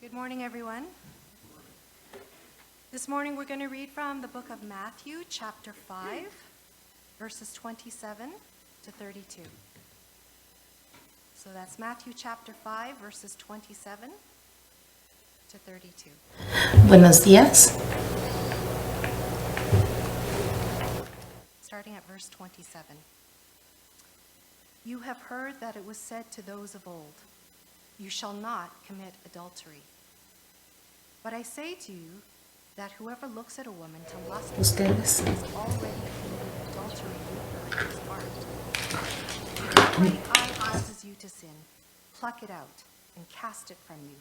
Good morning, everyone. This morning we're going to read from the book of Matthew, chapter 5, verses 27 to 32. So that's Matthew chapter 5, verses 27 to 32. Buenos días. Starting at verse 27. You have heard that it was said to those of old, "You shall not commit adultery." But I say to you that whoever looks at a woman to lust after her has already committed adultery with her in his heart. If your right eye causes you to sin, pluck it out and cast it from you,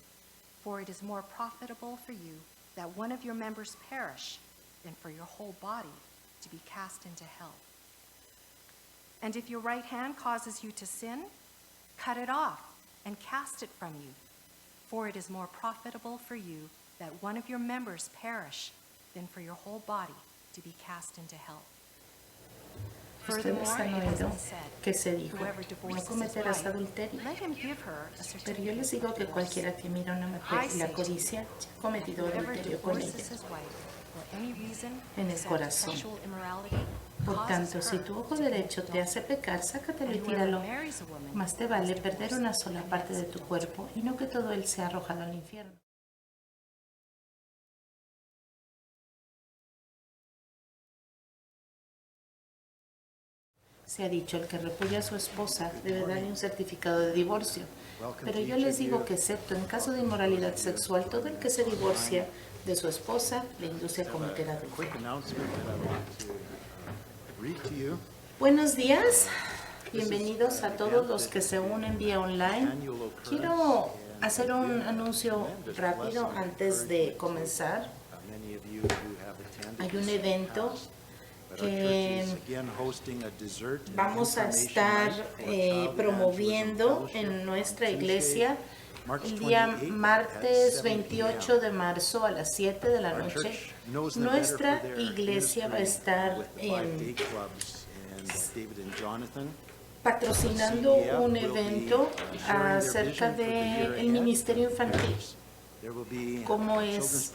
for it is more profitable for you that one of your members perish than for your whole body to be cast into hell. And if your right hand causes you to sin, cut it off and cast it from you, for it is more profitable for you that one of your members perish than for your whole body to be cast into hell. Ustedes han oído que se dijo, no cometerás adulterio. Pero yo les digo que cualquiera que mira a una mujer y la codicia, ha cometido adulterio con ella en el corazón. Por tanto, si tu ojo derecho te hace pecar, sácatelo y tíralo. Más te vale perder una sola parte de tu cuerpo y no que todo él sea arrojado al infierno. Se ha dicho, el que repudia a su esposa debe darle un certificado de divorcio. Pero yo les digo que excepto en caso de inmoralidad sexual, todo el que se divorcia de su esposa le induce a cometer adulterio. Buenos días, bienvenidos a todos los que se unen vía online. Quiero hacer un anuncio rápido antes de comenzar. Hay un evento que vamos a estar promoviendo en nuestra iglesia el día martes 28 de marzo a las 7 de la noche. Nuestra iglesia va a estar patrocinando un evento acerca del ministerio infantil. Cómo es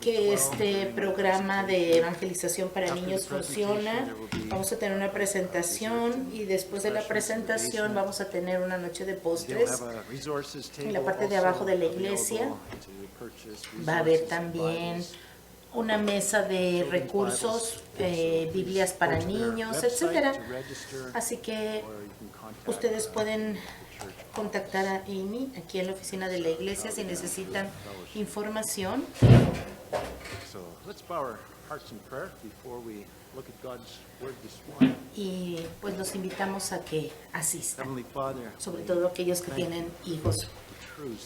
que este programa de evangelización para niños funciona. Vamos a tener una presentación y después de la presentación vamos a tener una noche de postres en la parte de abajo de la iglesia. Va a haber también una mesa de recursos, Biblias para niños, etcétera. Así que ustedes pueden contactar a Amy aquí en la oficina de la iglesia si necesitan información. Y pues los invitamos a que asistan, sobre todo aquellos que tienen hijos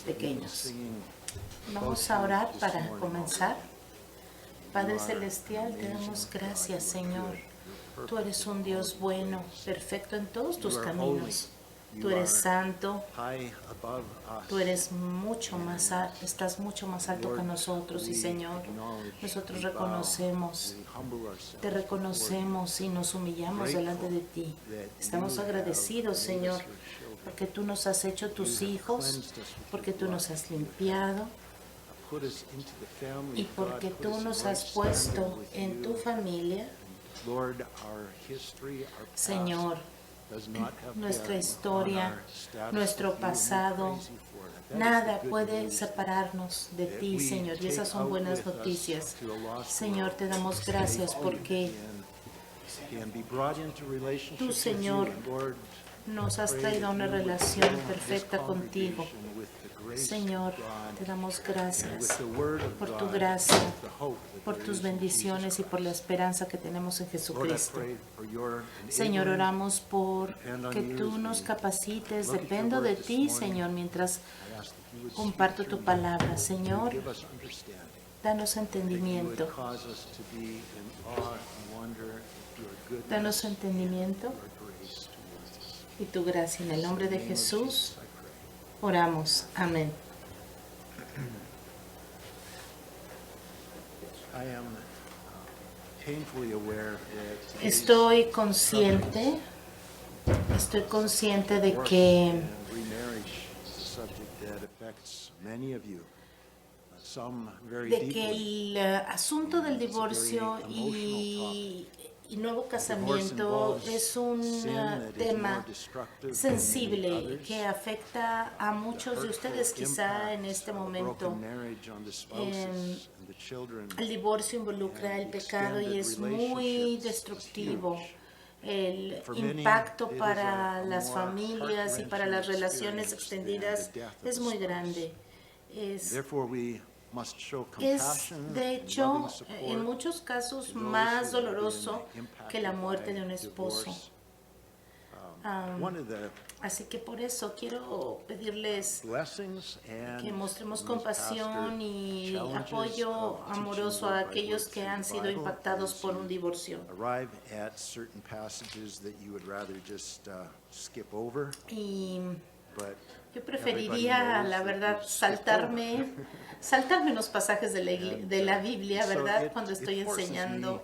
pequeños. Vamos a orar para comenzar. Padre Celestial, te damos gracias, Señor. Tú eres un Dios bueno, perfecto en todos tus caminos. Tú eres santo, tú eres mucho más alto, estás mucho más alto que nosotros, y Señor, nosotros te reconocemos y nos humillamos delante de ti. Estamos agradecidos, Señor, porque tú nos has hecho tus hijos, porque tú nos has limpiado y porque tú nos has puesto en tu familia. Señor, nuestra historia, nuestro pasado, nada puede separarnos de ti, Señor, y esas son buenas noticias. Señor, te damos gracias porque tú, Señor, nos has traído a una relación perfecta contigo. Señor, te damos gracias por tu gracia, por tus bendiciones y por la esperanza que tenemos en Jesucristo. Señor, oramos por que tú nos capacites. Dependo de ti, Señor, mientras comparto tu palabra. Señor, danos entendimiento. Danos entendimiento y tu gracia. En el nombre de Jesús oramos. Amén. Estoy consciente de que de que el asunto del divorcio y nuevo casamiento es un tema sensible que afecta a muchos de ustedes quizá en este momento. El divorcio involucra el pecado y es muy destructivo. El impacto para las familias y para las relaciones extendidas es muy grande. Es de hecho, en muchos casos, más doloroso que la muerte de un esposo. Así que por eso quiero pedirles que mostremos compasión y apoyo amoroso a aquellos que han sido impactados por un divorcio. Y yo preferiría, la verdad, saltarme unos pasajes de la Biblia, ¿verdad? Cuando estoy enseñando.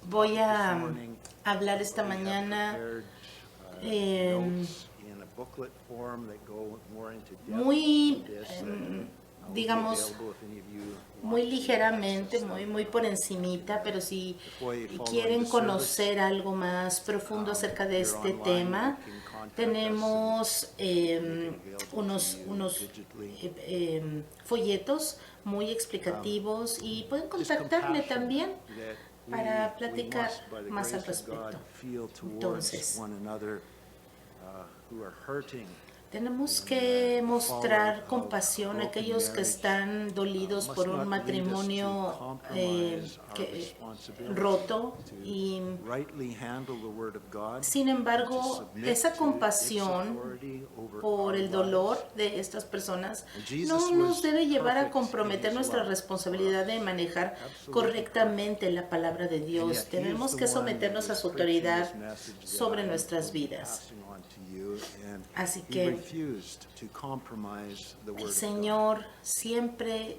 Voy a hablar esta mañana muy, digamos, muy ligeramente, muy por encimita, pero si quieren conocer algo más profundo acerca de este tema, tenemos unos folletos muy explicativos y pueden contactarme también para platicar más al respecto. Entonces, tenemos que mostrar compasión a aquellos que están dolidos por un matrimonio roto y, sin embargo, esa compasión por el dolor de estas personas no nos debe llevar a comprometer nuestra responsabilidad de manejar correctamente la palabra de Dios. Tenemos que someternos a su autoridad sobre nuestras vidas. Así que el Señor siempre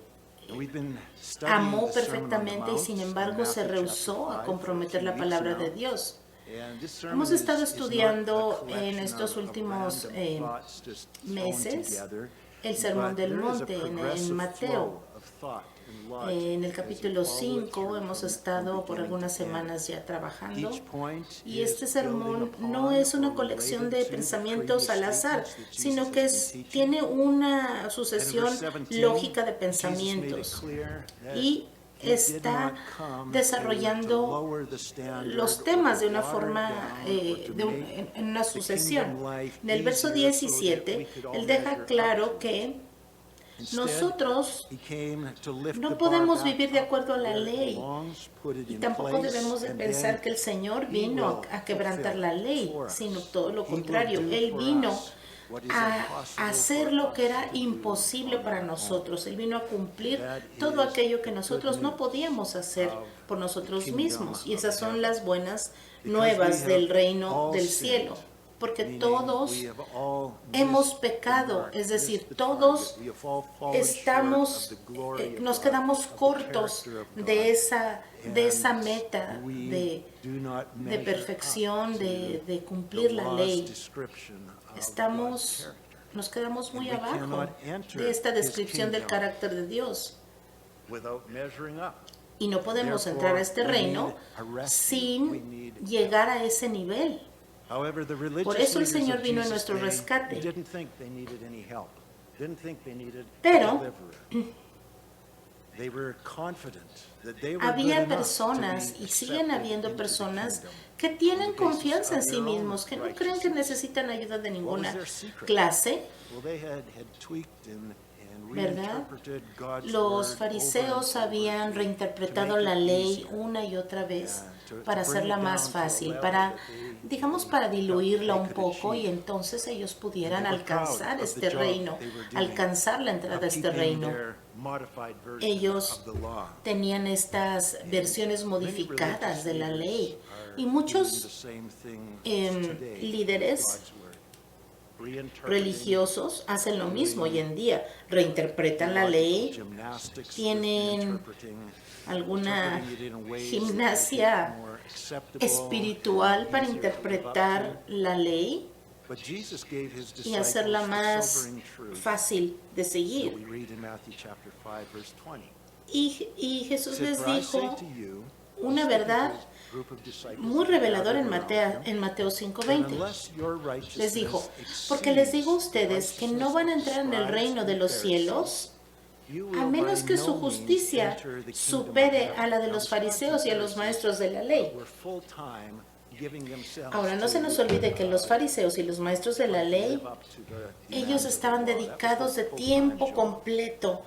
amó perfectamente y sin embargo se rehusó a comprometer la palabra de Dios. Hemos estado estudiando en estos últimos meses el Sermón del Monte en Mateo. En el capítulo 5 hemos estado por algunas semanas ya trabajando y este sermón no es una colección de pensamientos al azar, sino que tiene una sucesión lógica de pensamientos y está desarrollando los temas de una forma, en una sucesión. En el verso 17, él deja claro que nosotros no podemos vivir de acuerdo a la ley y tampoco debemos de pensar que el Señor vino a quebrantar la ley, sino todo lo contrario. Él vino a hacer lo que era imposible para nosotros. Él vino a cumplir todo aquello que nosotros no podíamos hacer por nosotros mismos. Y esas son las buenas nuevas del reino del cielo. Porque todos hemos pecado, es decir, todos nos quedamos cortos de esa meta de perfección, de cumplir la ley. Nos quedamos muy abajo de esta descripción del carácter de Dios. Y no podemos entrar a este reino sin llegar a ese nivel. Por eso el Señor vino en nuestro rescate. Pero había personas, y siguen habiendo personas, que tienen confianza en sí mismos, que no creen que necesitan ayuda de ninguna clase, ¿verdad? Los fariseos habían reinterpretado la ley una y otra vez para hacerla más fácil, digamos, para diluirla un poco y entonces ellos pudieran alcanzar este reino, alcanzar la entrada a este reino. Ellos tenían estas versiones modificadas de la ley y muchos líderes religiosos hacen lo mismo hoy en día, reinterpretan la ley, tienen alguna gimnasia espiritual para interpretar la ley y hacerla más fácil de seguir. Y Jesús les dijo una verdad muy reveladora en Mateo 5:20. Les dijo, porque les digo a ustedes que no van a entrar en el reino de los cielos a menos que su justicia supere a la de los fariseos y a los maestros de la ley. Ahora, no se nos olvide que los fariseos y los maestros de la ley, ellos estaban dedicados de tiempo completo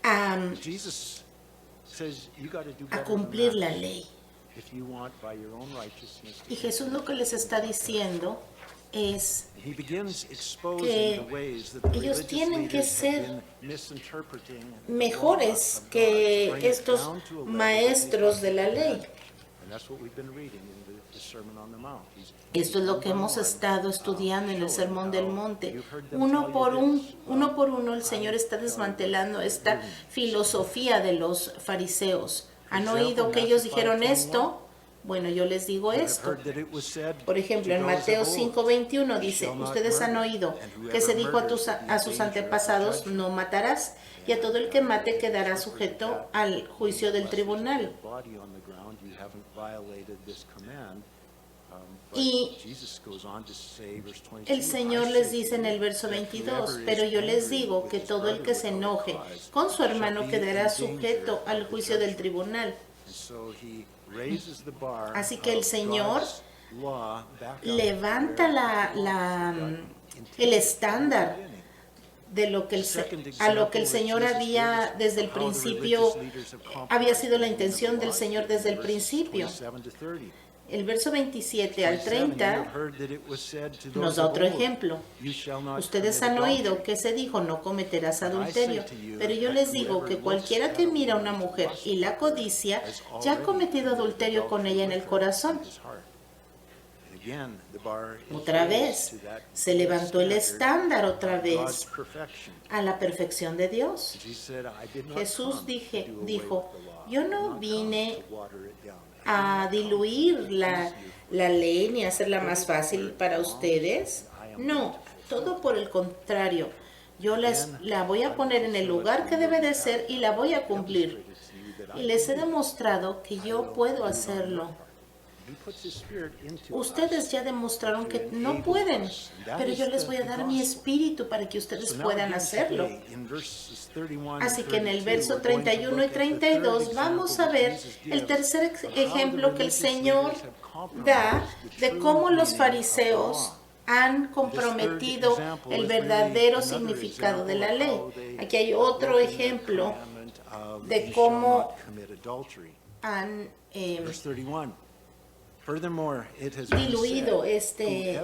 a cumplir la ley. Y Jesús lo que les está diciendo es que ellos tienen que ser mejores que estos maestros de la ley. Esto es lo que hemos estado estudiando en el Sermón del Monte. Uno por uno el Señor está desmantelando esta filosofía de los fariseos. ¿Han oído que ellos dijeron esto? Bueno, yo les digo esto. Por ejemplo, en Mateo 5:21 dice, ustedes han oído que se dijo a sus antepasados, no matarás, y a todo el que mate quedará sujeto al juicio del tribunal. Y el Señor les dice en el verso 22, pero yo les digo que todo el que se enoje con su hermano quedará sujeto al juicio del tribunal. Así que el Señor levanta el estándar de lo que a lo que el Señor había desde el principio, había sido la intención del Señor desde el principio. El verso 27 al 30 nos da otro ejemplo. Ustedes han oído que se dijo, no cometerás adulterio, pero yo les digo que cualquiera que mira a una mujer y la codicia, ya ha cometido adulterio con ella en el corazón. Otra vez, se levantó el estándar otra vez a la perfección de Dios. Jesús dijo, yo no vine a diluir la ley ni a hacerla más fácil para ustedes. No, todo por el contrario. Yo la voy a poner en el lugar que debe de ser y la voy a cumplir. Y les he demostrado que yo puedo hacerlo. Ustedes ya demostraron que no pueden, pero yo les voy a dar mi espíritu para que ustedes puedan hacerlo. Así que en el verso 31 y 32 vamos a ver el tercer ejemplo que el Señor da de cómo los fariseos han comprometido el verdadero significado de la ley. Aquí hay otro ejemplo de cómo han diluido este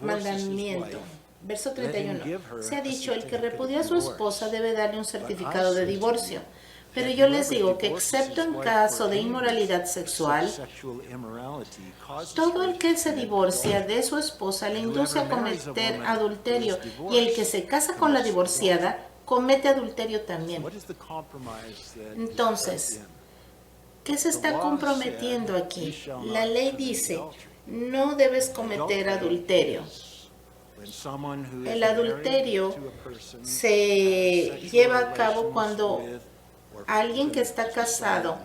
mandamiento. Verso 31. Se ha dicho, el que repudia a su esposa debe darle un certificado de divorcio. Pero yo les digo que excepto en caso de inmoralidad sexual, todo el que se divorcia de su esposa le induce a cometer adulterio, y el que se casa con la divorciada comete adulterio también. Entonces, ¿qué se está comprometiendo aquí? La ley dice, no debes cometer adulterio. El adulterio se lleva a cabo cuando alguien que está casado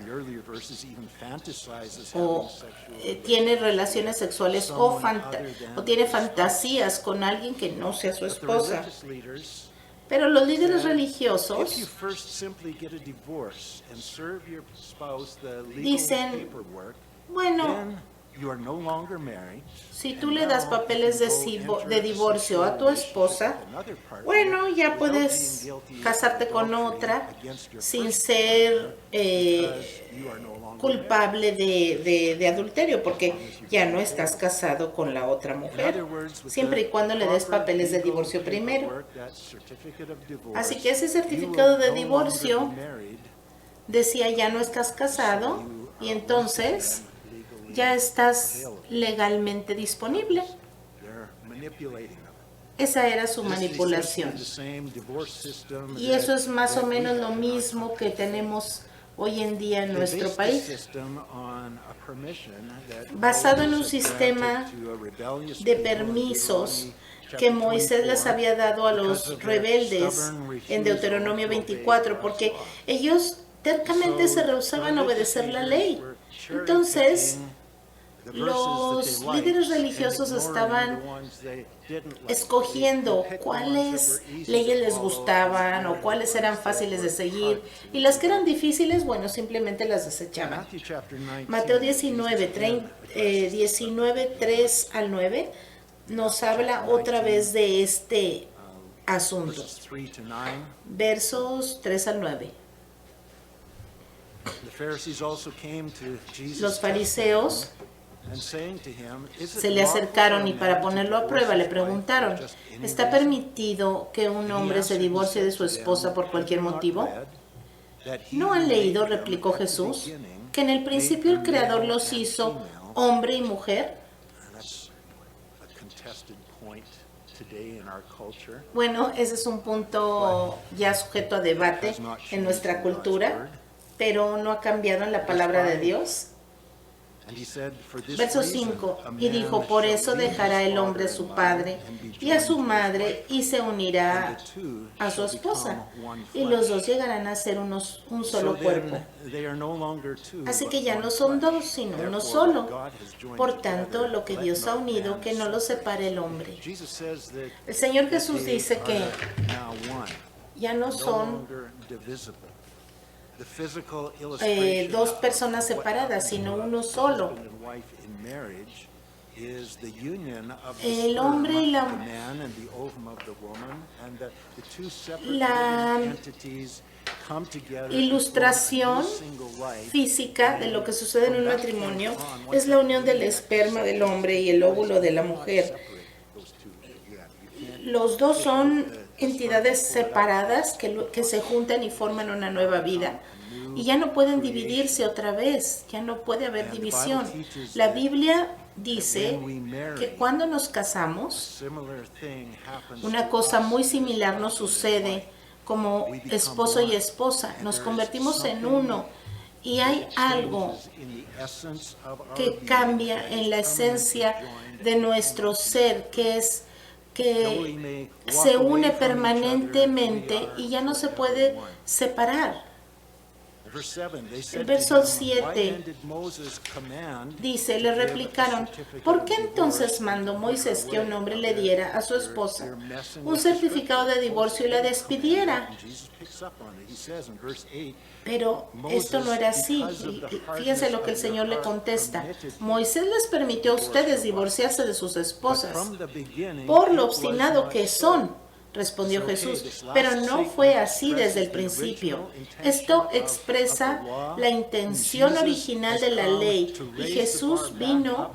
o tiene relaciones sexuales o tiene fantasías con alguien que no sea su esposa. Pero los líderes religiosos dicen, bueno, si tú le das papeles de divorcio a tu esposa, bueno, ya puedes casarte con otra sin ser culpable de adulterio, porque ya no estás casado con la otra mujer, siempre y cuando le des papeles de divorcio primero. Así que ese certificado de divorcio decía, ya no estás casado, y entonces ya estás legalmente disponible. Esa era su manipulación. Y eso es más o menos lo mismo que tenemos hoy en día en nuestro país, basado en un sistema de permisos que Moisés les había dado a los rebeldes en Deuteronomio 24, porque ellos tercamente se rehusaban a obedecer la ley. Entonces, los líderes religiosos estaban escogiendo cuáles leyes les gustaban o cuáles eran fáciles de seguir, y las que eran difíciles, bueno, simplemente las desechaban. Mateo 19, 3 al 9 nos habla otra vez de este asunto. Versos 3 al 9. Los fariseos se le acercaron y para ponerlo a prueba le preguntaron, ¿está permitido que un hombre se divorcie de su esposa por cualquier motivo? ¿No han leído, replicó Jesús, que en el principio el Creador los hizo hombre y mujer? Bueno, ese es un punto ya sujeto a debate en nuestra cultura, pero no ha cambiado en la palabra de Dios. Verso 5, y dijo, por eso dejará el hombre a su padre y a su madre y se unirá a su esposa, y los dos llegarán a ser un solo cuerpo. Así que ya no son dos, sino uno solo. Por tanto, lo que Dios ha unido, que no lo separe el hombre. El Señor Jesús dice que ya no son dos personas separadas, sino uno solo. El hombre y la ilustración física de lo que sucede en un matrimonio es la unión del esperma del hombre y el óvulo de la mujer. Los dos son entidades separadas que se juntan y forman una nueva vida. Y ya no pueden dividirse otra vez, ya no puede haber división. La Biblia dice que cuando nos casamos, una cosa muy similar nos sucede como esposo y esposa. Nos convertimos en uno y hay algo que cambia en la esencia de nuestro ser, que es que se une permanentemente y ya no se puede separar. El verso 7 dice, le replicaron, ¿por qué entonces mandó Moisés que un hombre le diera a su esposa un certificado de divorcio y la despidiera? Pero esto no era así. Fíjense lo que el Señor le contesta. Moisés les permitió a ustedes divorciarse de sus esposas por lo obstinado que son. Respondió Jesús, pero no fue así desde el principio. Esto expresa la intención original de la ley y Jesús vino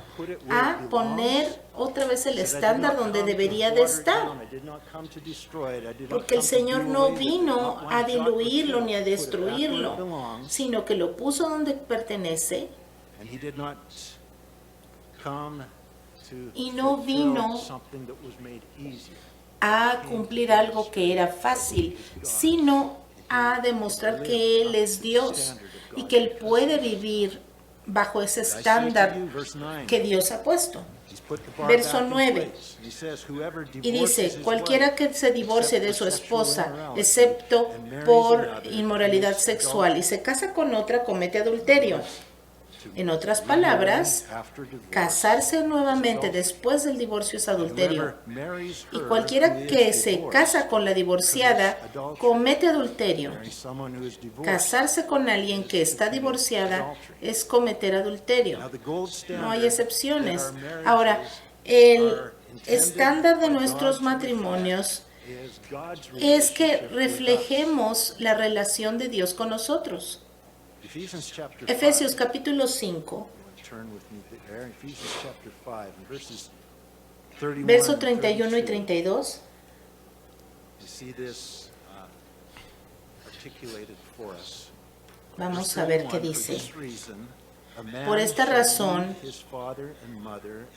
a poner otra vez el estándar donde debería de estar. Porque el Señor no vino a diluirlo ni a destruirlo, sino que lo puso donde pertenece y no vino a cumplir algo que era fácil, sino a demostrar que Él es Dios y que Él puede vivir bajo ese estándar que Dios ha puesto. Verso 9, y dice, cualquiera que se divorcie de su esposa, excepto por inmoralidad sexual, y se casa con otra, comete adulterio. En otras palabras, casarse nuevamente después del divorcio es adulterio. Y cualquiera que se casa con la divorciada comete adulterio. Casarse con alguien que está divorciada es cometer adulterio. No hay excepciones. Ahora, el estándar de nuestros matrimonios es que reflejemos la relación de Dios con nosotros. Efesios capítulo 5, verso 31 y 32. Vamos a ver qué dice. Por esta razón,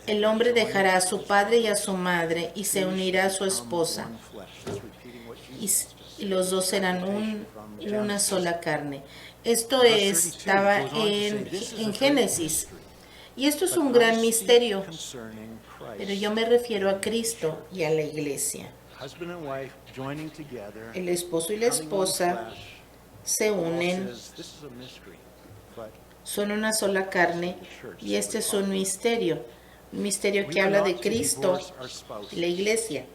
el hombre dejará a su padre y a su madre y se unirá a su esposa. Y los dos serán una sola carne. Esto estaba en Génesis. Y esto es un gran misterio. Pero yo me refiero a Cristo y a la iglesia. El esposo y la esposa se unen, son una sola carne, y este es un misterio que habla de Cristo y la iglesia.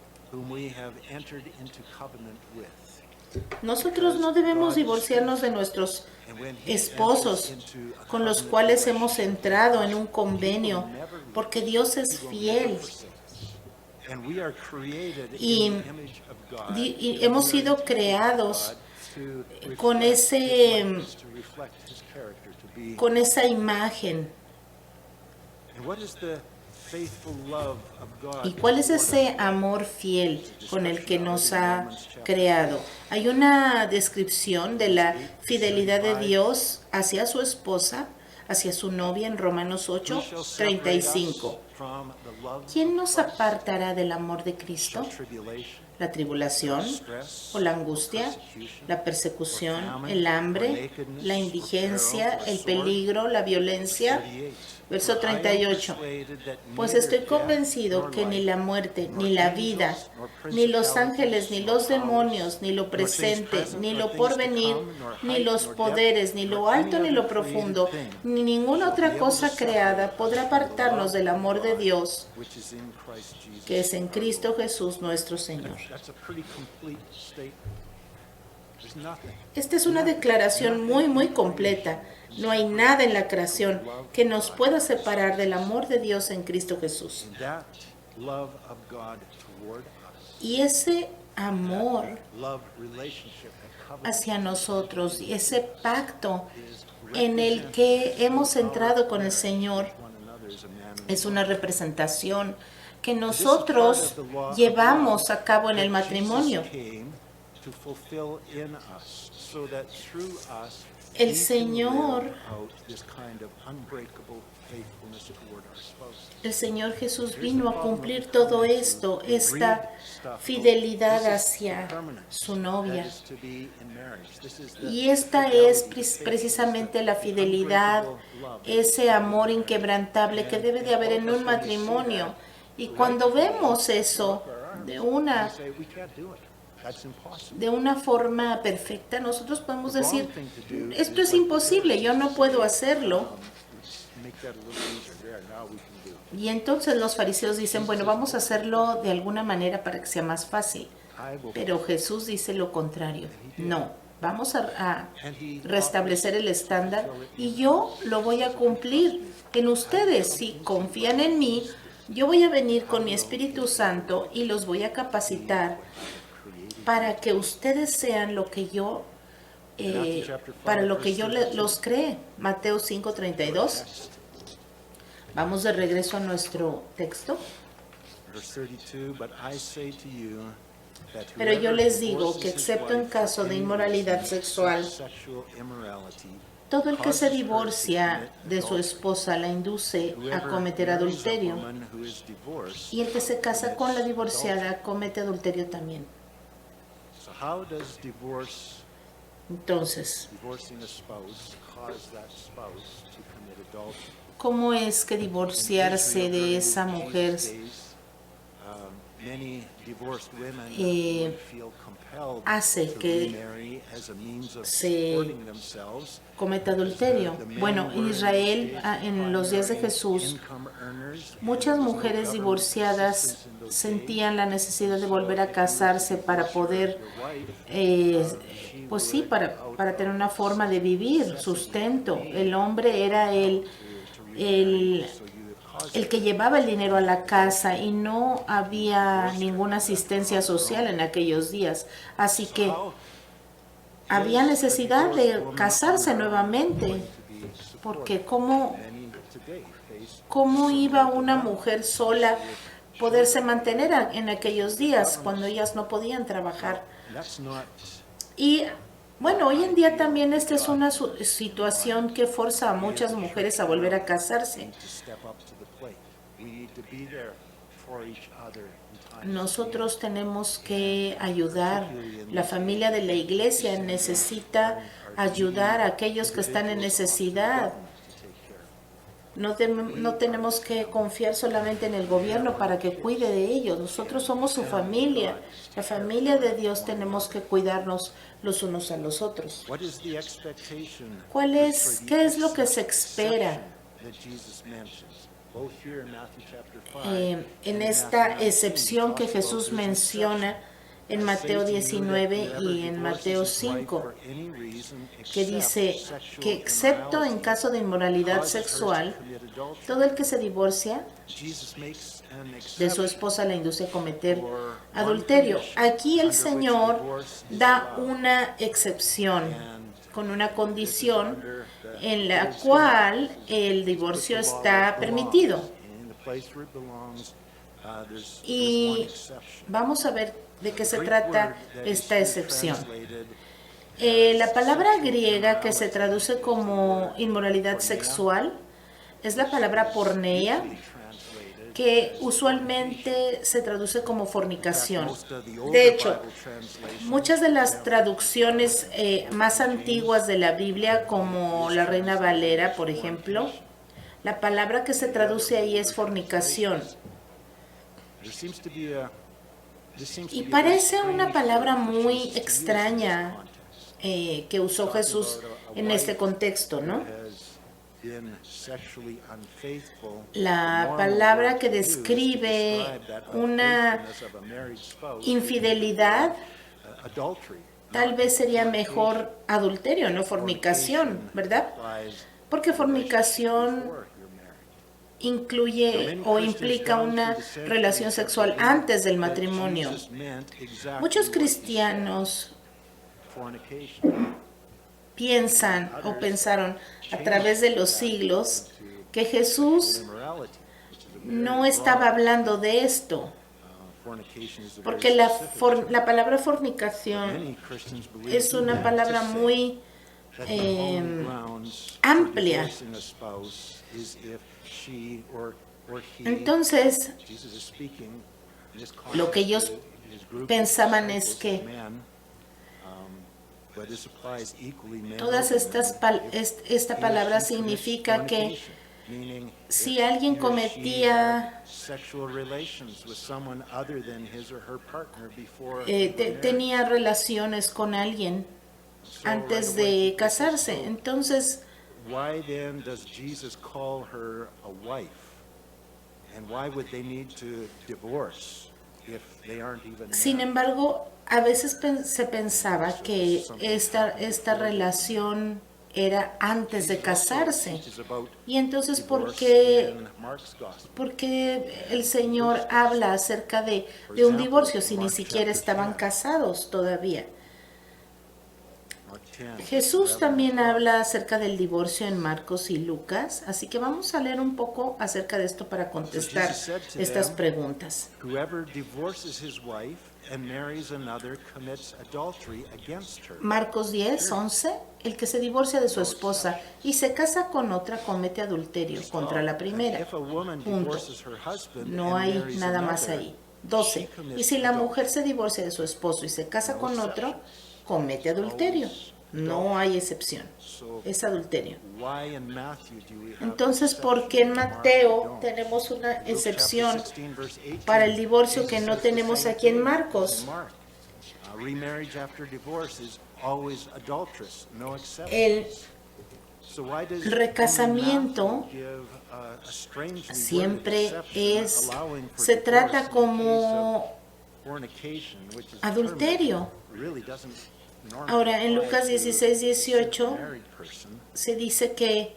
Nosotros no debemos divorciarnos de nuestros esposos con los cuales hemos entrado en un convenio, porque Dios es fiel. Y hemos sido creados con esa imagen. ¿Y cuál es ese amor fiel con el que nos ha creado? Hay una descripción de la fidelidad de Dios hacia su esposa, hacia su novia en Romanos 8:35. ¿Quién nos apartará del amor de Cristo? ¿La tribulación o la angustia, la persecución, el hambre, la indigencia, el peligro, la violencia? Verso 38. Pues estoy convencido que ni la muerte, ni la vida, ni los ángeles, ni los demonios, ni lo presente, ni lo porvenir, ni los poderes, ni lo alto, ni lo profundo, ni ninguna otra cosa creada podrá apartarnos del amor de Dios, que es en Cristo Jesús nuestro Señor. Esta es una declaración muy completa. No hay nada en la creación que nos pueda separar del amor de Dios en Cristo Jesús. Y ese amor hacia nosotros, y ese pacto en el que hemos entrado con el Señor, es una representación que nosotros llevamos a cabo en el matrimonio. El Señor Jesús vino a cumplir todo esto, esta fidelidad hacia su novia. Y esta es precisamente la fidelidad, ese amor inquebrantable que debe de haber en un matrimonio. Y cuando vemos eso de una forma perfecta, nosotros podemos decir, esto es imposible, yo no puedo hacerlo. Y entonces los fariseos dicen, bueno, vamos a hacerlo de alguna manera para que sea más fácil. Pero Jesús dice lo contrario. No, vamos a restablecer el estándar y yo lo voy a cumplir en ustedes. Si confían en mí, yo voy a venir con mi Espíritu Santo y los voy a capacitar para que ustedes sean lo que yo, para lo que yo los creé. Mateo 5:32. Vamos de regreso a nuestro texto. Pero yo les digo que excepto en caso de inmoralidad sexual, todo el que se divorcia de su esposa la induce a cometer adulterio. Y el que se casa con la divorciada comete adulterio también. Entonces, ¿cómo es que divorciarse de esa mujer hace que se cometa adulterio? Bueno, en Israel, en los días de Jesús, muchas mujeres divorciadas sentían la necesidad de volver a casarse para poder, pues sí, para tener una forma de vivir, sustento. El hombre era el que llevaba el dinero a la casa y no había ninguna asistencia social en aquellos días. Así que había necesidad de casarse nuevamente, porque ¿cómo iba una mujer sola poderse mantener en aquellos días cuando ellas no podían trabajar? Y Bueno, hoy en día también esta es una situación que forza a muchas mujeres a volver a casarse. Nosotros tenemos que ayudar. La familia de la iglesia necesita ayudar a aquellos que están en necesidad. No tenemos que confiar solamente en el gobierno para que cuide de ellos. Nosotros somos su familia. La familia de Dios tenemos que cuidarnos los unos a los otros. ¿Qué es lo que se espera en esta excepción que Jesús menciona en Mateo 19 y en Mateo 5, que dice que excepto en caso de inmoralidad sexual, todo el que se divorcia de su esposa la induce a cometer adulterio? Aquí el Señor da una excepción con una condición en la cual el divorcio está permitido. Y vamos a ver de qué se trata esta excepción. La palabra griega que se traduce como inmoralidad sexual es la palabra porneia, que usualmente se traduce como fornicación. De hecho, muchas de las traducciones más antiguas de la Biblia, como la Reina Valera, por ejemplo, la palabra que se traduce ahí es fornicación. Y parece una palabra muy extraña que usó Jesús en este contexto, ¿no? La palabra que describe una infidelidad tal vez sería mejor adulterio, no fornicación, ¿verdad? Porque fornicación incluye o implica una relación sexual antes del matrimonio. Muchos cristianos piensan o pensaron a través de los siglos que Jesús no estaba hablando de esto, porque la palabra fornicación es una palabra muy amplia. Entonces, lo que ellos pensaban es que esta palabra significa que si alguien cometía tenía relaciones con alguien antes de casarse, entonces why then does Jesus call her a wife? And why would they need to divorce if they aren't even married? Sin embargo, a veces se pensaba que esta relación era antes de casarse. Y entonces, ¿por qué el Señor habla acerca de un divorcio si ni siquiera estaban casados todavía? Jesús también habla acerca del divorcio en Marcos y Lucas, así que vamos a leer un poco acerca de esto para contestar estas preguntas. Marcos 10, 11. El que se divorcia de su esposa y se casa con otra comete adulterio contra la primera. Punto. No hay nada más ahí. 12. Y si la mujer se divorcia de su esposo y se casa con otro, comete adulterio. No hay excepción. Es adulterio. Entonces, ¿por qué en Mateo tenemos una excepción para el divorcio que no tenemos aquí en Marcos? El recasamiento siempre se trata como adulterio. Ahora, en Lucas 16, 18 se dice que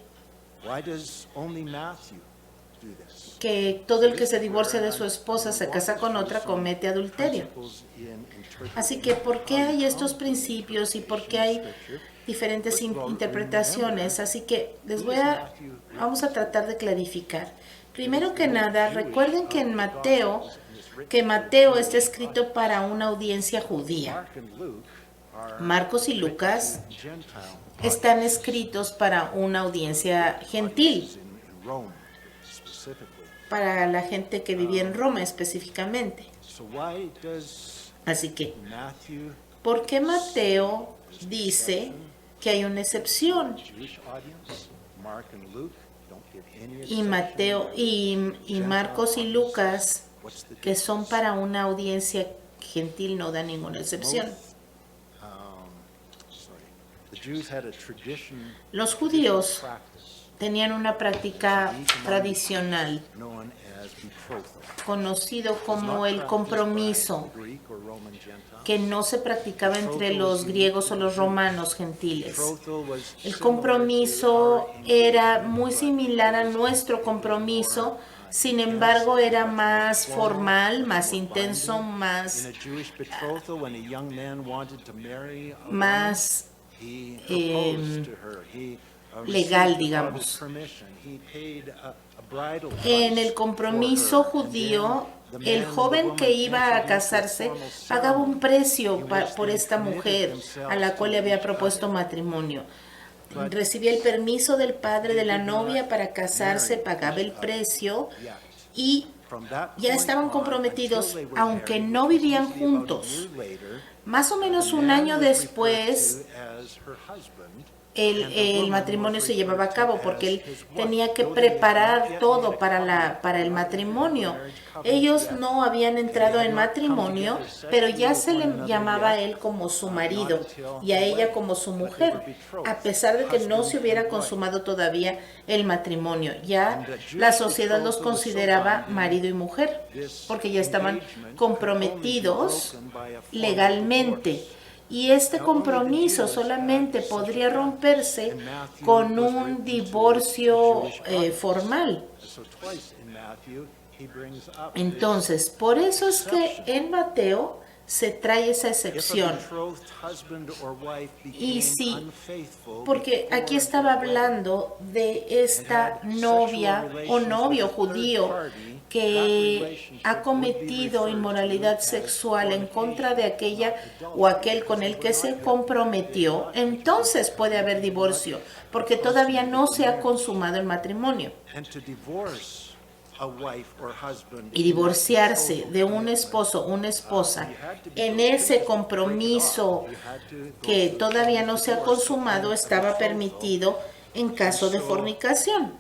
todo el que se divorcia de su esposa se casa con otra comete adulterio. Así que, ¿por qué hay estos principios y por qué hay diferentes interpretaciones? Así que vamos a tratar de clarificar. Primero que nada, recuerden que en Mateo está escrito para una audiencia judía. Marcos y Lucas están escritos para una audiencia gentil, para la gente que vivía en Roma específicamente. Así que, ¿por qué Mateo dice que hay una excepción? Y Mateo y Marcos y Lucas, que son para una audiencia gentil, no dan ninguna excepción. Los judíos tenían una práctica tradicional conocido como el compromiso, que no se practicaba entre los griegos o los romanos gentiles. El compromiso era muy similar a nuestro compromiso, sin embargo era más formal, más intenso, más legal, digamos. En el compromiso judío, el joven que iba a casarse pagaba un precio por esta mujer a la cual le había propuesto matrimonio. Recibía el permiso del padre de la novia para casarse, pagaba el precio y ya estaban comprometidos, aunque no vivían juntos. Más o menos un año después, el matrimonio se llevaba a cabo porque él tenía que preparar todo para el matrimonio. Ellos no habían entrado en matrimonio, pero ya se le llamaba a él como su marido y a ella como su mujer, a pesar de que no se hubiera consumado todavía el matrimonio. Ya la sociedad los consideraba marido y mujer, porque ya estaban comprometidos legalmente. Y este compromiso solamente podría romperse con un divorcio formal. Entonces, por eso es que en Mateo se trae esa excepción. Y sí, porque aquí estaba hablando de esta novia o novio judío que ha cometido inmoralidad sexual en contra de aquella o aquel con el que se comprometió, entonces puede haber divorcio, porque todavía no se ha consumado el matrimonio. Y divorciarse de un esposo o una esposa en ese compromiso que todavía no se ha consumado estaba permitido en caso de fornicación.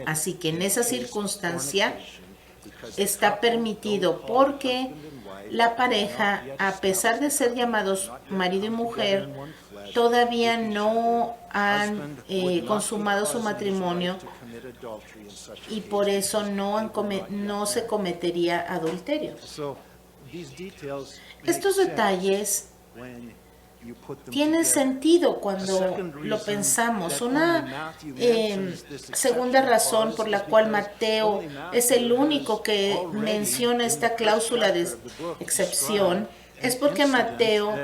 Así que en esa circunstancia está permitido porque la pareja, a pesar de ser llamados marido y mujer, todavía no han consumado su matrimonio y por eso no se cometería adulterio. Estos detalles tienen sentido cuando lo pensamos. Una segunda razón por la cual Mateo es el único que menciona esta cláusula de excepción es porque Mateo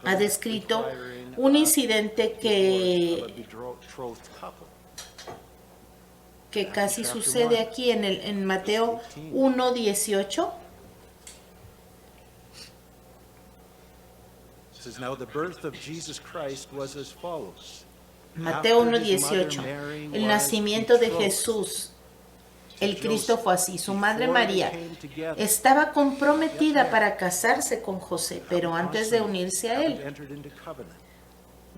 ha descrito un incidente que casi sucede aquí en Mateo 1:18. Mateo 1:18. El nacimiento de Jesús, el Cristo, fue así. Su madre María estaba comprometida para casarse con José, pero antes de unirse a él,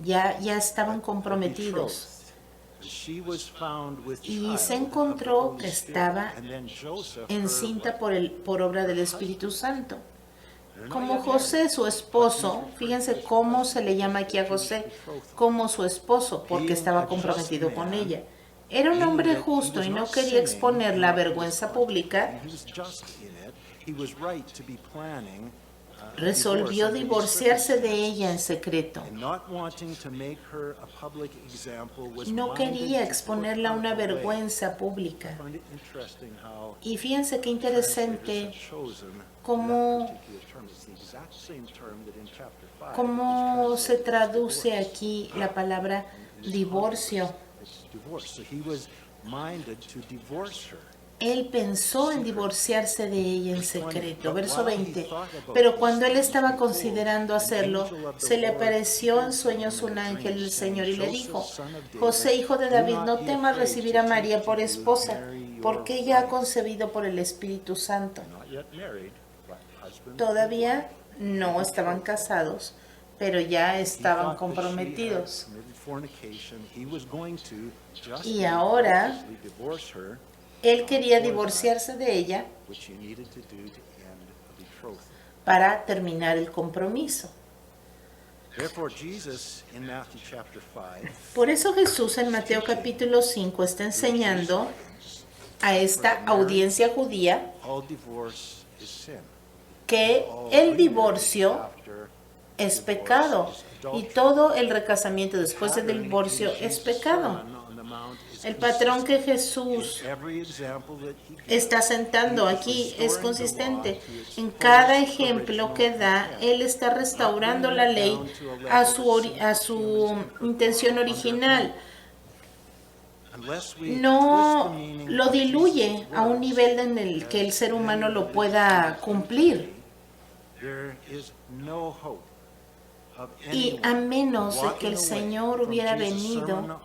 ya estaban comprometidos. Y se encontró que estaba encinta por obra del Espíritu Santo. Como José, su esposo, fíjense cómo se le llama aquí a José, como su esposo, porque estaba comprometido con ella. Era un hombre justo y no quería exponer la vergüenza pública. Resolvió divorciarse de ella en secreto. No quería exponerla a una vergüenza pública. Y fíjense qué interesante cómo se traduce aquí la palabra divorcio. él pensó en divorciarse de ella en secreto. Verso 20. Pero cuando él estaba considerando hacerlo, se le apareció en sueños un ángel del Señor y le dijo: José, hijo de David, no temas recibir a María por esposa, porque ella ha concebido por el Espíritu Santo. Todavía no estaban casados, pero ya estaban comprometidos. Y ahora él quería divorciarse de ella para terminar el compromiso. Por eso Jesús en Mateo capítulo 5 está enseñando a esta audiencia judía que el divorcio es pecado y todo el recasamiento después del divorcio es pecado. El patrón que Jesús está sentando aquí es consistente. En cada ejemplo que da, Él está restaurando la ley a su intención original. No lo diluye a un nivel en el que el ser humano lo pueda cumplir. Y a menos de que el Señor hubiera venido,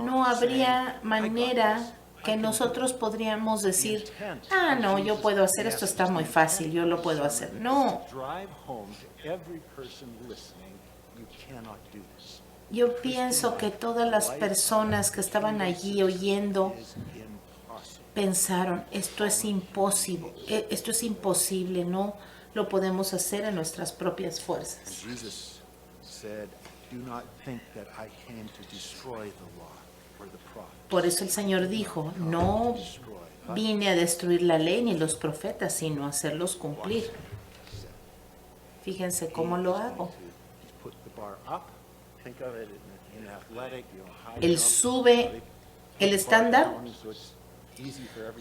no habría manera que nosotros podríamos decir: ah, no, yo puedo hacer esto, está muy fácil, yo lo puedo hacer. No. Yo pienso que todas las personas que estaban allí oyendo pensaron: esto es imposible, no lo podemos hacer en nuestras propias fuerzas. Por eso el Señor dijo: no vine a destruir la ley ni los profetas, sino a hacerlos cumplir. Fíjense cómo lo hago. Él sube el estándar.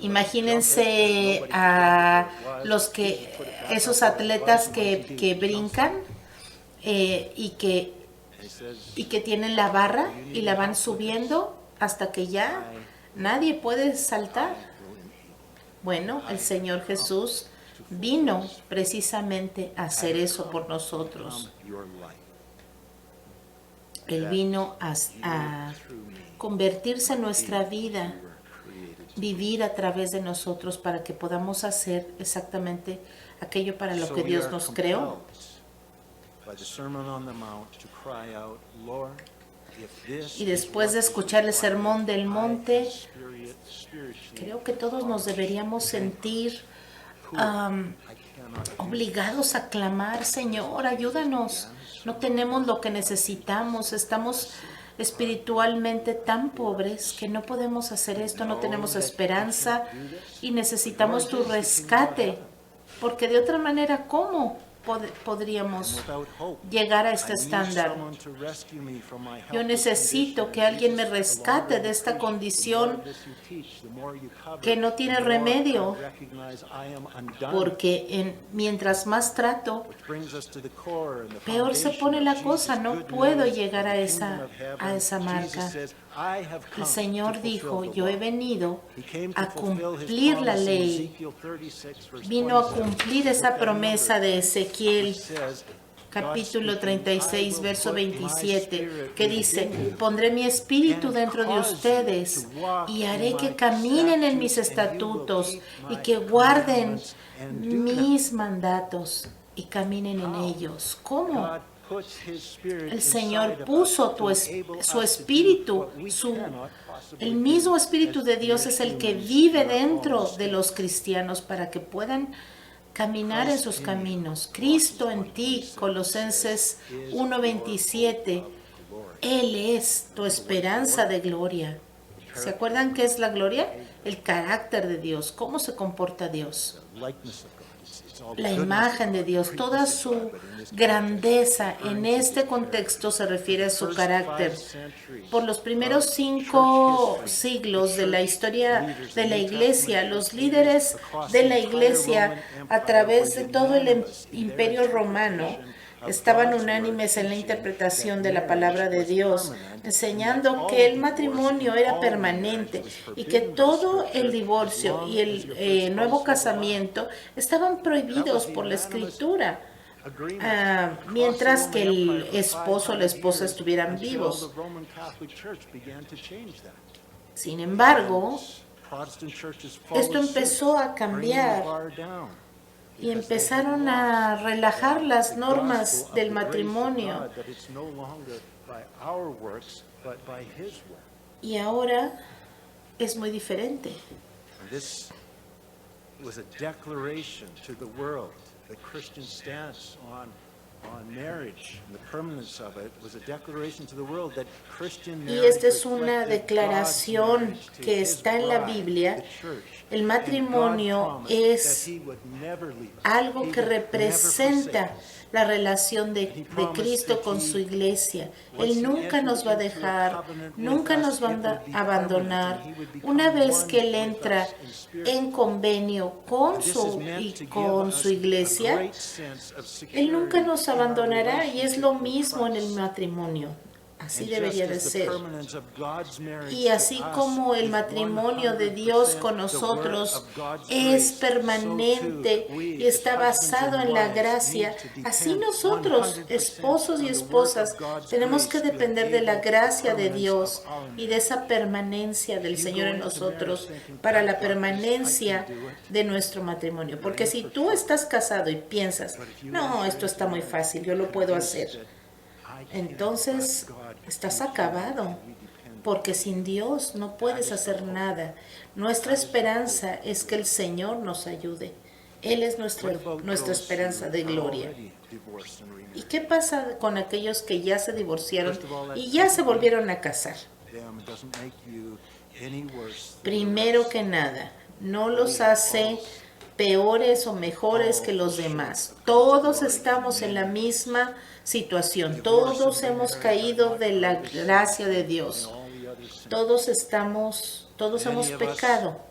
Imagínense a esos atletas que brincan y que tienen la barra y la van subiendo hasta que ya nadie puede saltar. Bueno, el Señor Jesús vino precisamente a hacer eso por nosotros. Él vino a convertirse en nuestra vida, vivir a través de nosotros para que podamos hacer exactamente aquello para lo que Dios nos creó. Y después de escuchar el sermón del monte, creo que todos nos deberíamos sentir obligados a clamar: Señor, ayúdanos. No tenemos lo que necesitamos, estamos espiritualmente tan pobres que no podemos hacer esto, no tenemos esperanza y necesitamos tu rescate, porque de otra manera, ¿cómo podríamos llegar a este estándar? Yo necesito que alguien me rescate de esta condición que no tiene remedio, porque mientras más trato, peor se pone la cosa. No puedo llegar a esa marca. El Señor dijo: yo he venido a cumplir la ley. Vino a cumplir esa promesa de Ezequiel, capítulo 36, verso 27, que dice: pondré mi espíritu dentro de ustedes y haré que caminen en mis estatutos y que guarden mis mandatos y caminen en ellos. ¿Cómo? El Señor puso su espíritu, el mismo Espíritu de Dios es el que vive dentro de los cristianos para que puedan caminar en sus caminos. Cristo en ti, Colosenses 1:27, Él es tu esperanza de gloria. ¿Se acuerdan qué es la gloria? El carácter de Dios, cómo se comporta Dios. La imagen de Dios, toda su grandeza en este contexto se refiere a su carácter. Por los primeros 5 siglos de la historia de la iglesia, los líderes de la iglesia a través de todo el imperio romano estaban unánimes en la interpretación de la palabra de Dios, enseñando que el matrimonio era permanente y que todo el divorcio y el nuevo casamiento estaban prohibidos por la Escritura, mientras que el esposo o la esposa estuvieran vivos. Sin embargo, esto empezó a cambiar y empezaron a relajar las normas del matrimonio. Y ahora es muy diferente. Was a declaration to the world. The Christian stance on marriage and the permanence of it was a declaration to the world that Christian marriage. Y esta es una declaración que está en la Biblia. El matrimonio es algo que representa la relación de Cristo con su iglesia. Él nunca nos va a dejar, nunca nos va a abandonar. Una vez que Él entra en convenio con su iglesia, Él nunca nos abandonará, y es lo mismo en el matrimonio. Así debería de ser. Y así como el matrimonio de Dios con nosotros es permanente y está basado en la gracia, así nosotros, esposos y esposas, tenemos que depender de la gracia de Dios y de esa permanencia del Señor en nosotros para la permanencia de nuestro matrimonio. Porque si tú estás casado y piensas, no, esto está muy fácil, yo lo puedo hacer, entonces estás acabado, porque sin Dios no puedes hacer nada. Nuestra esperanza es que el Señor nos ayude. Él es nuestra esperanza de gloria. ¿Y qué pasa con aquellos que ya se divorciaron y ya se volvieron a casar? Primero que nada, no los hace peores o mejores que los demás. Todos estamos en la misma situación. Todos hemos caído de la gracia de Dios. Todos hemos pecado.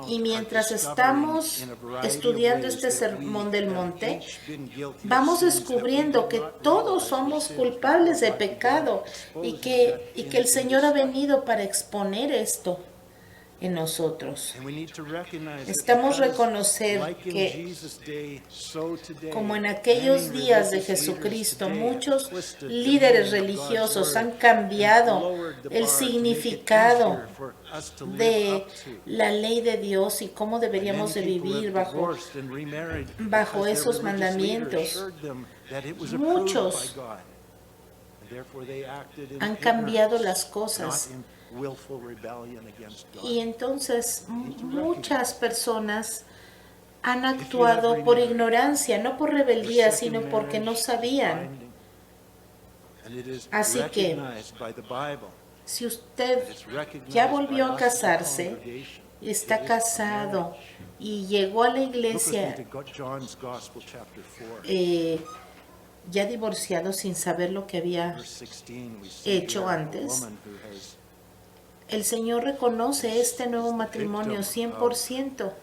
Y mientras estamos estudiando este sermón del monte, vamos descubriendo que todos somos culpables de pecado y que el Señor ha venido para exponer esto en nosotros. Estamos reconocer que, como en aquellos días de Jesucristo, muchos líderes religiosos han cambiado el significado de la ley de Dios y cómo deberíamos de vivir bajo esos mandamientos. Muchos han cambiado las cosas. Y entonces muchas personas han actuado por ignorancia, no por rebeldía, sino porque no sabían. Así que, si usted ya volvió a casarse, está casado y llegó a la iglesia ya divorciado sin saber lo que había hecho antes, el Señor reconoce este nuevo matrimonio 100%.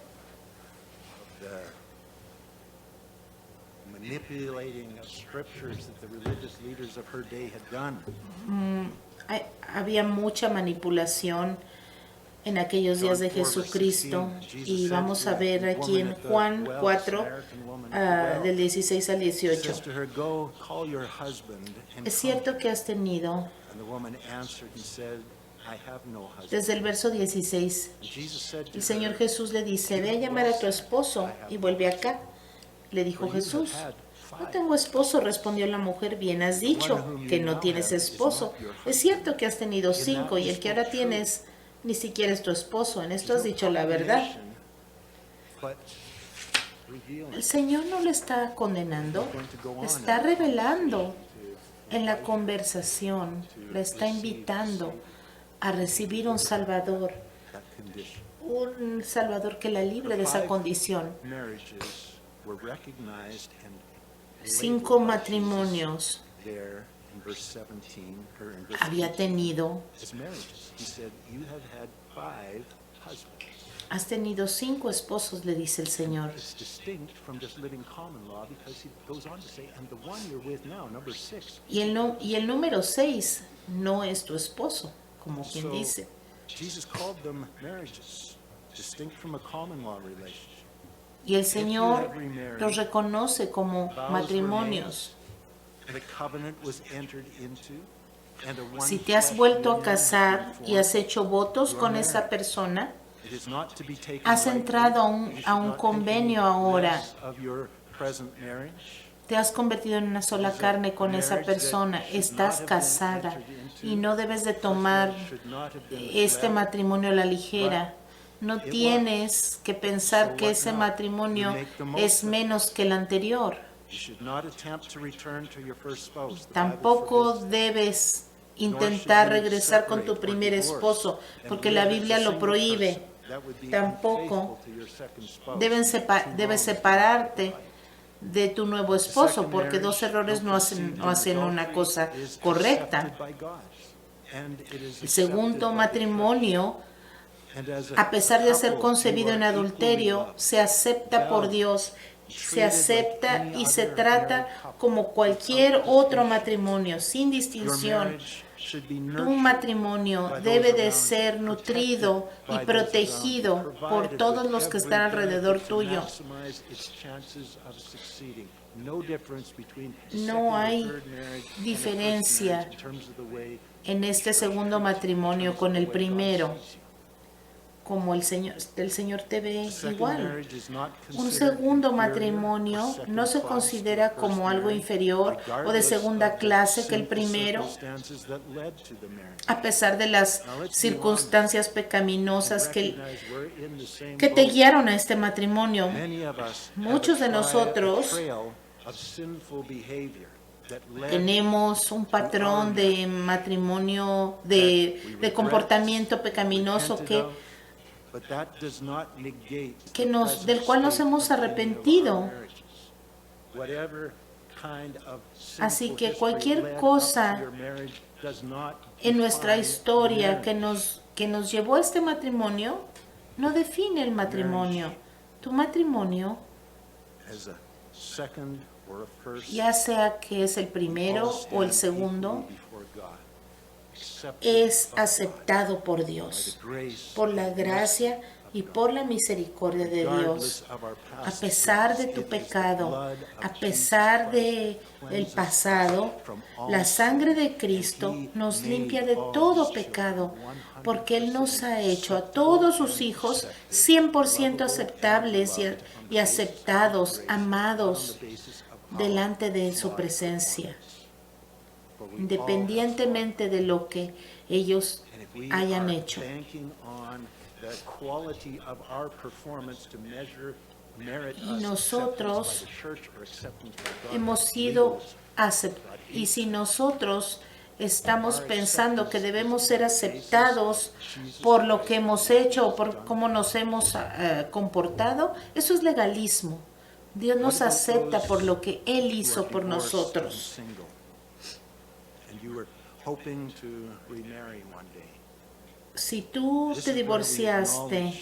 Había mucha manipulación en aquellos días de Jesucristo, y vamos a ver aquí en Juan 4, del 16 al 18. Es cierto que has tenido, desde el verso 16, el Señor Jesús le dice, ve a llamar a tu esposo y vuelve acá. Le dijo Jesús, no tengo esposo, respondió la mujer. Bien has dicho que no tienes esposo. Es cierto que has tenido 5 y el que ahora tienes ni siquiera es tu esposo. En esto has dicho la verdad. El Señor no le está condenando, está revelando en la conversación, le está invitando a recibir un Salvador que la libre de esa condición. 5 matrimonios había tenido Has tenido 5 esposos, le dice el Señor. It's distinct from just living common law because he goes on to say, and the one you're with now, number 6. Y el número 6 no es tu esposo, como quien So, dice. Jesus called them marriages, distinct from a common law relationship. Y el Señor los reconoce como matrimonios. The covenant was entered into, and a one Si te has flesh vuelto a union casar has been y has formed. hecho votos con esa persona, It is not to be taken has lightly. entrado a un You should convenio not think any ahora. less of your present marriage. te has convertido en una sola carne con esa persona, estás casada y no debes de tomar este matrimonio a la ligera. No tienes que pensar que ese matrimonio es menos que el anterior. Tampoco debes intentar regresar con tu primer esposo, porque la Biblia lo prohíbe. Tampoco debes separarte de tu nuevo esposo, porque 2 errores no hacen una cosa correcta. El segundo matrimonio, a pesar de ser concebido en adulterio, se acepta por Dios, se acepta y se trata como cualquier otro matrimonio, sin distinción. Tu matrimonio debe de ser nutrido y protegido por todos los que están alrededor tuyo. No hay diferencia en este segundo matrimonio con el primero, como el Señor te ve igual. Un segundo matrimonio no se considera como algo inferior o de segunda clase que el primero, a pesar de las circunstancias pecaminosas que te guiaron a este matrimonio. Muchos de nosotros tenemos un patrón de matrimonio, de comportamiento pecaminoso del cual nos hemos arrepentido. Así que cualquier cosa en nuestra historia que nos llevó a este matrimonio no define el matrimonio. Tu matrimonio, ya sea que es el primero o el segundo, es aceptado por Dios, por la gracia y por la misericordia de Dios. A pesar de tu pecado, a pesar de el pasado, la sangre de Cristo nos limpia de todo pecado, porque Él nos ha hecho a todos sus hijos 100% aceptables y aceptados, amados delante de su presencia, independientemente de lo que ellos hayan hecho. Y nosotros hemos sido aceptados. Y si nosotros estamos pensando que debemos ser aceptados por lo que hemos hecho o por cómo nos hemos comportado, eso es legalismo. Dios nos acepta por lo que Él hizo por nosotros. Si tú te divorciaste,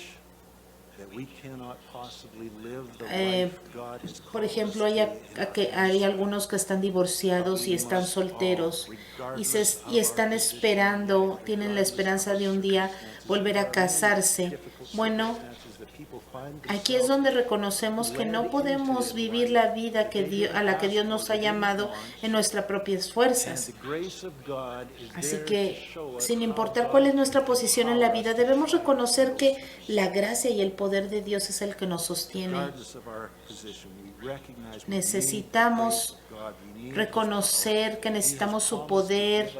por ejemplo, hay algunos que están divorciados y están solteros y están esperando, tienen la esperanza de un día volver a casarse. Bueno, aquí es donde reconocemos que no podemos vivir la vida a la que Dios nos ha llamado en nuestras propias fuerzas. Así que, sin importar cuál es nuestra posición en la vida, debemos reconocer que la gracia y el poder de Dios es el que nos sostiene. Necesitamos reconocer que necesitamos su poder,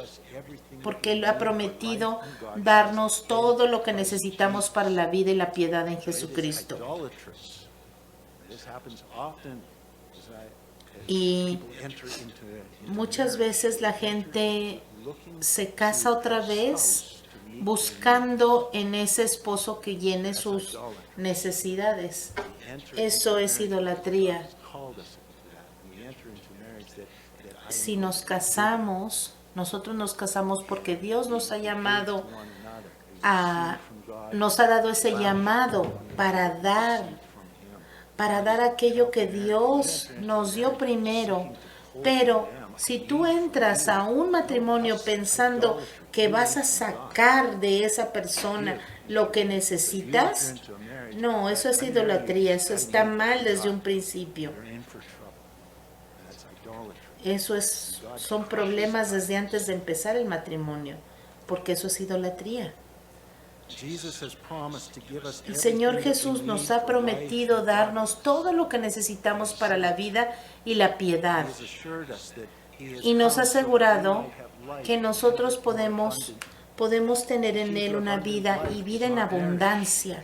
porque Él ha prometido darnos todo lo que necesitamos para la vida y la piedad en Jesucristo. Y muchas veces la gente se casa otra vez buscando en ese esposo que llene sus necesidades. Eso es idolatría. Si nos casamos, nosotros nos casamos porque Dios nos ha llamado nos ha dado ese llamado para dar aquello que Dios nos dio primero. Pero si tú entras a un matrimonio pensando que vas a sacar de esa persona lo que necesitas, no, eso es idolatría, eso está mal desde un principio. Son problemas desde antes de empezar el matrimonio, porque eso es idolatría. El Señor Jesús nos ha prometido darnos todo lo que necesitamos para la vida y la piedad. Y nos ha asegurado que nosotros podemos tener en Él una vida y vida en abundancia.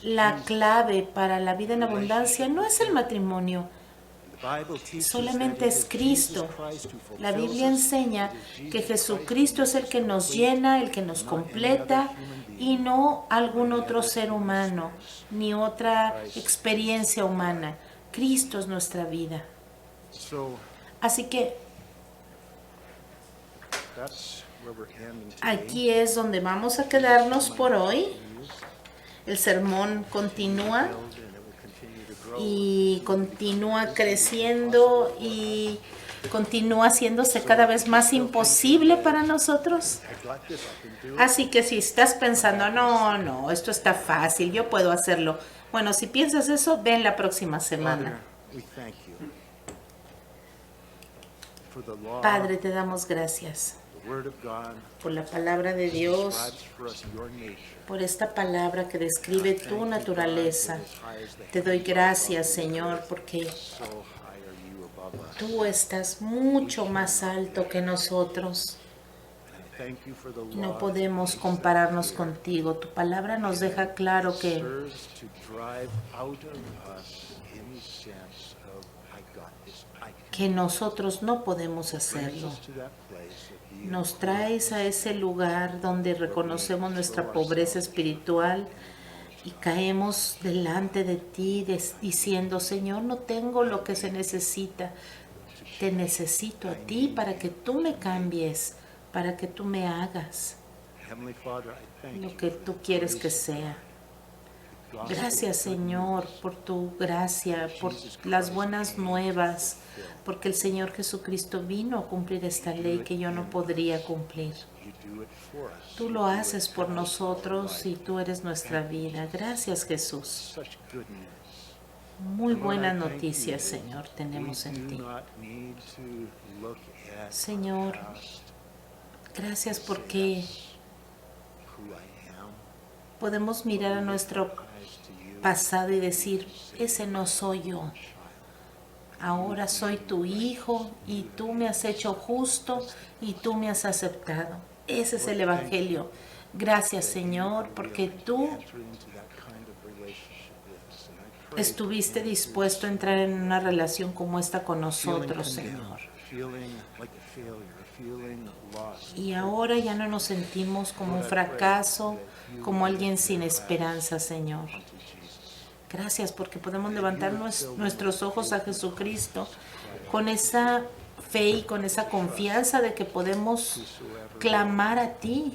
La clave para la vida en abundancia no es el matrimonio, solamente es Cristo. La Biblia enseña que Jesucristo es el que nos llena, el que nos completa, y no algún otro ser humano, ni otra experiencia humana. Cristo es nuestra vida. Así que aquí es donde vamos a quedarnos por hoy. El sermón continúa y continúa creciendo y continúa haciéndose cada vez más imposible para nosotros. Así que si estás pensando, no, esto está fácil, yo puedo hacerlo. Bueno, si piensas eso, ven la próxima semana. Padre, te damos gracias por la palabra de Dios, por esta palabra que describe tu naturaleza. Te doy gracias, Señor, porque tú estás mucho más alto que nosotros. No podemos compararnos contigo. Tu palabra nos deja claro que nosotros no podemos hacerlo. Nos traes a ese lugar donde reconocemos nuestra pobreza espiritual y caemos delante de ti diciendo, Señor, no tengo lo que se necesita. Te necesito a ti para que tú me cambies, para que tú me hagas lo que tú quieres que sea. Gracias, Señor, por tu gracia, por las buenas nuevas, porque el Señor Jesucristo vino a cumplir esta ley que yo no podría cumplir. Tú lo haces por nosotros y tú eres nuestra vida. Gracias, Jesús. Muy buenas noticias, Señor, tenemos en ti. Señor, gracias porque podemos mirar a nuestro pasado y decir, ese no soy yo. Ahora soy tu hijo y tú me has hecho justo y tú me has aceptado. Ese es el Evangelio. Gracias, Señor, porque tú estuviste dispuesto a entrar en una relación como esta con nosotros, Señor. Y ahora ya no nos sentimos como un fracaso, como alguien sin esperanza, Señor. Gracias porque podemos levantar nuestros ojos a Jesucristo con esa fe y con esa confianza de que podemos clamar a ti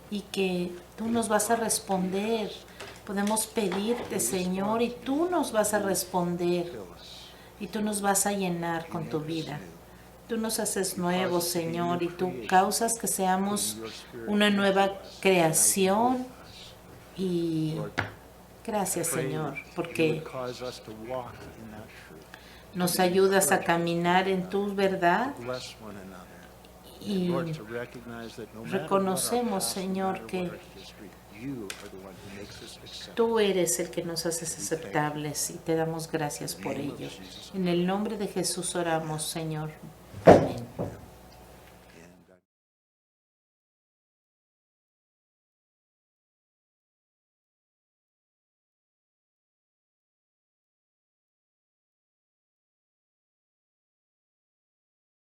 y que tú nos vas a responder. Podemos pedirte, Señor, y tú nos vas a responder y tú nos vas a llenar con tu vida. Tú nos haces nuevos, Señor, y tú causas que seamos una nueva creación. Y gracias, Señor, porque nos ayudas a caminar en tu verdad y reconocemos, Señor, que tú eres el que nos haces aceptables y te damos gracias por ello. En el nombre de Jesús oramos, Señor. Amén.